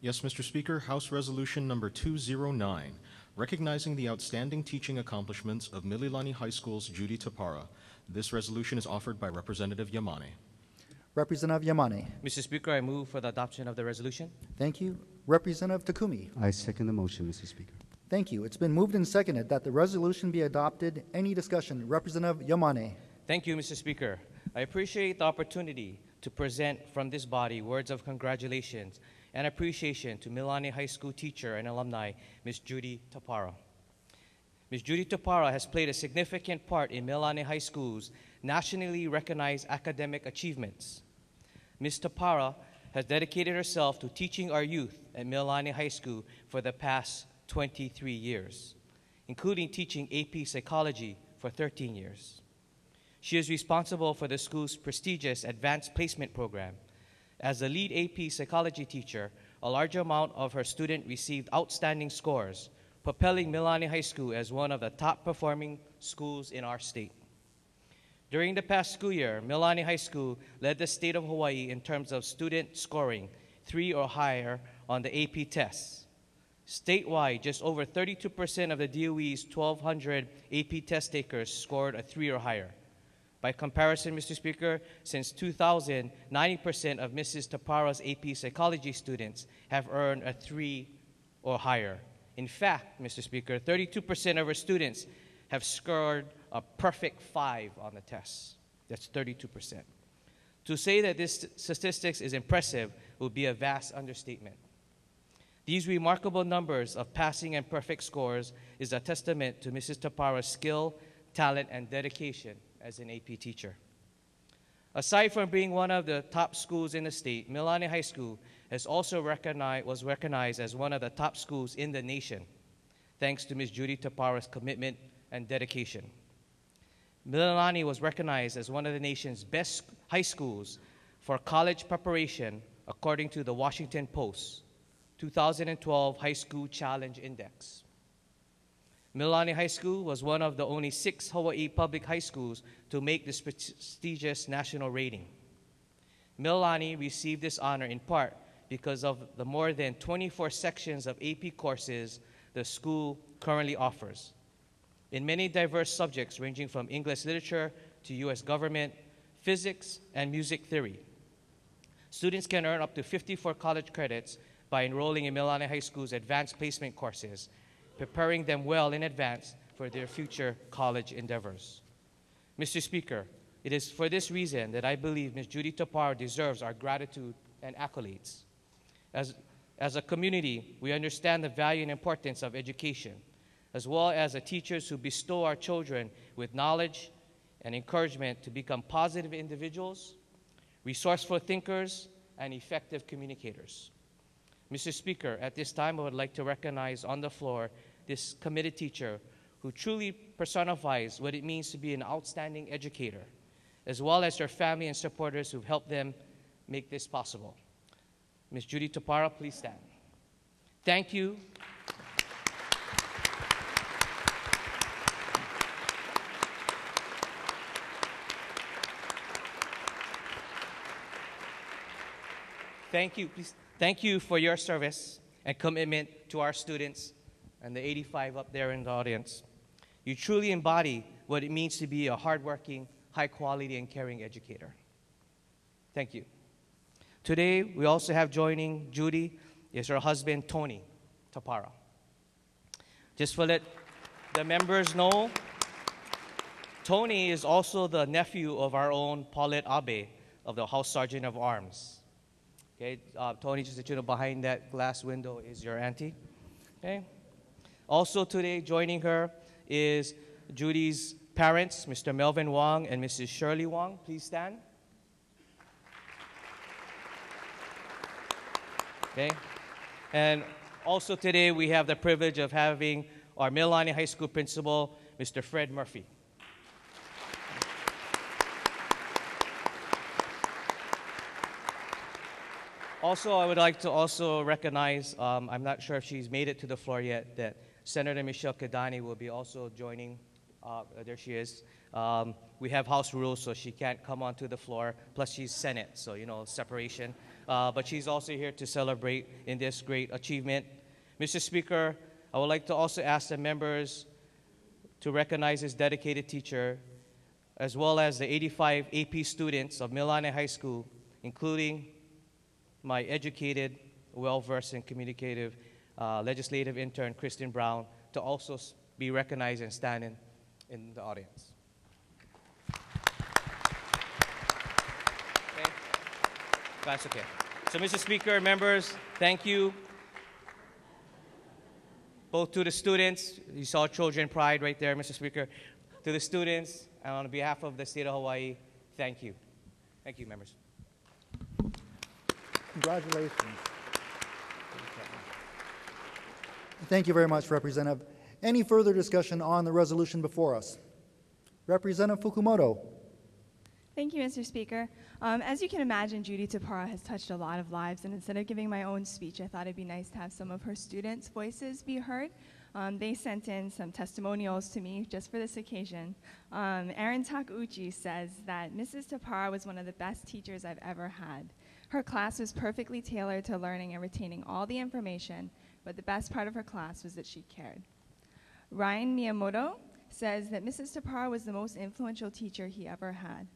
Yes, Mr. Speaker, House Resolution number 209, recognizing the outstanding teaching accomplishments of Mililani High School's Judy Taparra. This resolution is offered by Representative Yamane. Representative Yamane. Mr. Speaker, I move for the adoption of the resolution. Thank you. Representative Takumi. I second the motion, Mr. Speaker. Thank you. It's been moved and seconded that the resolution be adopted. Any discussion? Representative Yamane. Thank you, Mr. Speaker. I appreciate the opportunity to present from this body words of congratulations and appreciation to Mililani High School teacher and alumni, Ms. Judy Taparra. Ms. Judy Taparra has played a significant part in Mililani High School's nationally recognized academic achievements. Ms. Taparra has dedicated herself to teaching our youth at Mililani High School for the past 23 years, including teaching AP Psychology for 13 years. She is responsible for the school's prestigious Advanced Placement Program. As the lead AP Psychology teacher, a large amount of her students received outstanding scores, propelling Mililani High School as one of the top-performing schools in our state. During the past school year, Mililani High School led the state of Hawaii in terms of student scoring 3 or higher on the AP tests. Statewide, just over 32% of the DOE's 1,200 AP test takers scored a 3 or higher. By comparison, Mr. Speaker, since 2000, 90% of Mrs. Taparra's AP Psychology students have earned a 3 or higher. In fact, Mr. Speaker, 32% of our students have scored a perfect 5 on the tests. That's 32%. To say that this statistics is impressive would be a vast understatement. These remarkable numbers of passing and perfect scores is a testament to Mrs. Taparra's skill, talent, and dedication as an AP teacher. Aside from being one of the top schools in the state, Mililani High School was recognized as one of the top schools in the nation, thanks to Ms. Judy Taparra's commitment and dedication. Mililani was recognized as one of the nation's best high schools for college preparation, according to the Washington Post 2012 High School Challenge Index. Mililani High School was one of the only 6 Hawaii public high schools to make this prestigious national rating. Mililani received this honor in part because of the more than 24 sections of AP courses the school currently offers, in many diverse subjects ranging from English literature to U.S. government, physics, and music theory. Students can earn up to 54 college credits by enrolling in Mililani High School's advanced placement courses, preparing them well in advance for their future college endeavors. Mr. Speaker, it is for this reason that I believe Ms. Judy Taparra deserves our gratitude and accolades. As a community, we understand the value and importance of education, as well as the teachers who bestow our children with knowledge and encouragement to become positive individuals, resourceful thinkers, and effective communicators. Mr. Speaker, at this time, I would like to recognize on the floor this committed teacher who truly personifies what it means to be an outstanding educator, as well as their family and supporters who've helped them make this possible. Ms. Judy Taparra, please stand. Thank you. Thank you. Please. Thank you for your service and commitment to our students and the 85 up there in the audience. You truly embody what it means to be a hardworking, high-quality, and caring educator. Thank you. Today, we also have joining Judy is her husband, Tony Taparra. Just to let the members know, Tony is also the nephew of our own Paulette Abe of the House Sergeant of Arms. Okay, Tony, just that you know, behind that glass window is your auntie. Okay. Also today, joining her is Judy's parents, Mr. Melvin Wong and Mrs. Shirley Wong. Please stand. Okay. And also today, we have the privilege of having our Mililani High School principal, Mr. Fred Murphy. Also, I would like to also recognize, I'm not sure if she's made it to the floor yet, that Senator Michelle Kidani will be also joining. There she is. We have House rules, so she can't come onto the floor. Plus, she's Senate, so, you know, separation. but she's also here to celebrate in this great achievement. Mr. Speaker, I would like to also ask the members to recognize this dedicated teacher, as well as the 85 AP students of Mililani High School, including my educated, well-versed and communicative legislative intern, Kristen Brown, to also be recognized and stand in the audience. Okay? That's okay. So, Mr. Speaker, members, thank you both to the students. You saw Children Pride right there, Mr. Speaker. To the students, and on behalf of the state of Hawaii, thank you. Thank you, members. Congratulations. Thank you very much, Representative. Any further discussion on the resolution before us? Representative Fukumoto. Thank you, Mr. Speaker. As you can imagine, Judy Taparra has touched a lot of lives, and instead of giving my own speech, I thought it'd be nice to have some of her students' voices be heard. They sent in some testimonials to me just for this occasion. Erin Takeuchi says that Mrs. Taparra was one of the best teachers I've ever had. Her class was perfectly tailored to learning and retaining all the information, but the best part of her class was that she cared. Ryan Miyamoto says that Mrs. Taparra was the most influential teacher he ever had.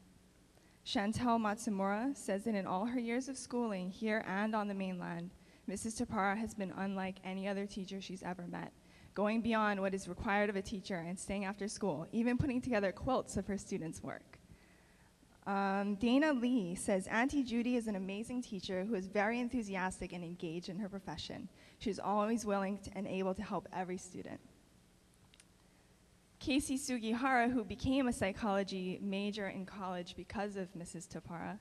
Chantel Matsumura says that in all her years of schooling, here and on the mainland, Mrs. Taparra has been unlike any other teacher she's ever met, going beyond what is required of a teacher and staying after school, even putting together quilts of her students' work. Dana Lee says, Auntie Judy is an amazing teacher who is very enthusiastic and engaged in her profession. She's always willing and able to help every student. Casey Sugihara, who became a psychology major in college because of Mrs. Taparra,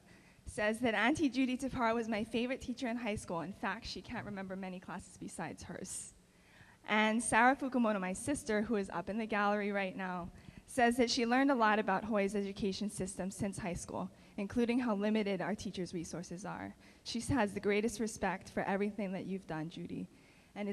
says that Auntie Judy Taparra was my favorite teacher in high school. In fact, she can't remember many classes besides hers. And Sarah Fukumoto, my sister, who is up in the gallery right now, says that she learned a lot about Hawaii's education system since high school, including how limited our teachers' resources are. She has the greatest respect for everything that you've done, Judy, and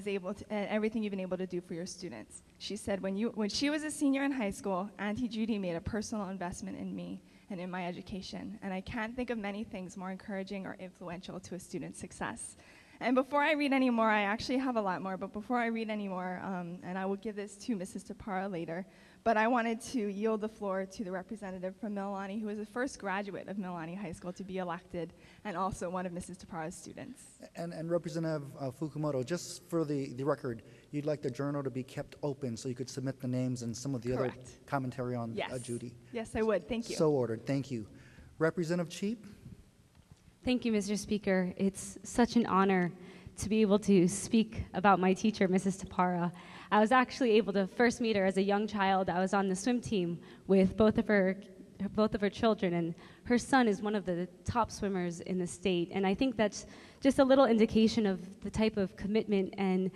everything you've been able to do for your students. She said, when she was a senior in high school, Auntie Judy made a personal investment in me and in my education, and I can't think of many things more encouraging or influential to a student's success. And before I read any more, I actually have a lot more, but before I read any more, and I will give this to Mrs. Taparra later, but I wanted to yield the floor to the representative from Mililani, who is the first graduate of Mililani High School to be elected, and also one of Mrs. Taparra's students. And Representative Fukumoto, just for the record, you'd like the journal to be kept open so you could submit the names and some of the Correct. other commentary on Judy. Yes, I would. Thank you. So ordered. Thank you. Representative Cheape. Thank you, Mr. Speaker. It's such an honor to be able to speak about my teacher, Mrs. Taparra. I was actually able to first meet her as a young child. I was on the swim team with both of her children, and her son is one of the top swimmers in the state. And I think that's just a little indication of the type of commitment and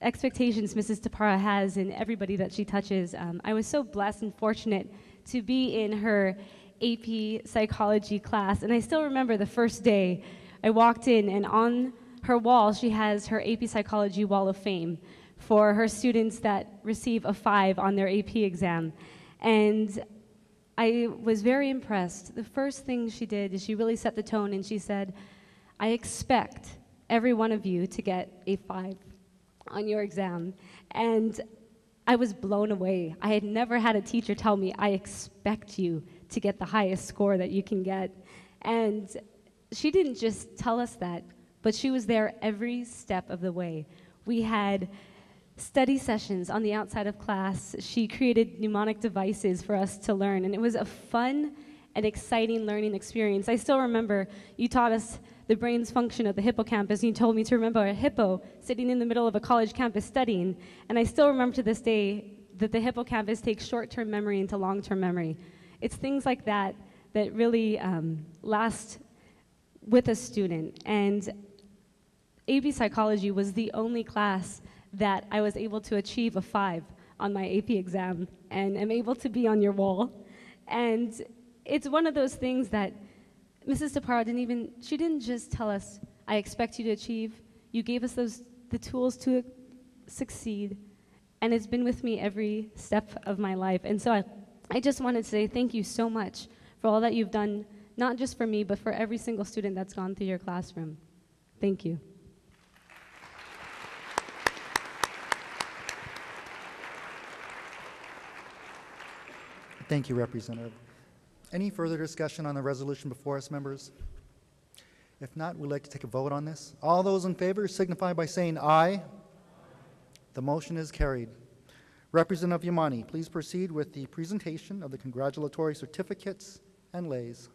expectations Mrs. Taparra has in everybody that she touches. I was so blessed and fortunate to be in her AP psychology class, and I still remember the first day I walked in, and on her wall she has her AP psychology wall of fame for her students that receive a 5 on their AP exam. And I was very impressed. The first thing she did is she really set the tone, and she said, I expect every one of you to get a 5 on your exam. And I was blown away. I had never had a teacher tell me, I expect you to get the highest score that you can get. And she didn't just tell us that, but she was there every step of the way. We had study sessions on the outside of class. She created mnemonic devices for us to learn, and it was a fun and exciting learning experience. I still remember you taught us the brain's function of the hippocampus, and you told me to remember a hippo sitting in the middle of a college campus studying, and I still remember to this day that the hippocampus takes short-term memory into long-term memory. It's things like that that really last with a student. And AP Psychology was the only class that I was able to achieve a 5 on my AP exam, and I'm able to be on your wall. And it's one of those things that Mrs. Taparra she didn't just tell us, I expect you to achieve. You gave us the tools to succeed, and it's been with me every step of my life. And so I just wanted to say thank you so much for all that you've done, not just for me, but for every single student that's gone through your classroom. Thank you. Thank you, Representative. Any further discussion on the resolution before us, members? If not, we'd like to take a vote on this. All those in favor signify by saying aye. The motion is carried. Representative Yamani, please proceed with the presentation of the congratulatory certificates and leis.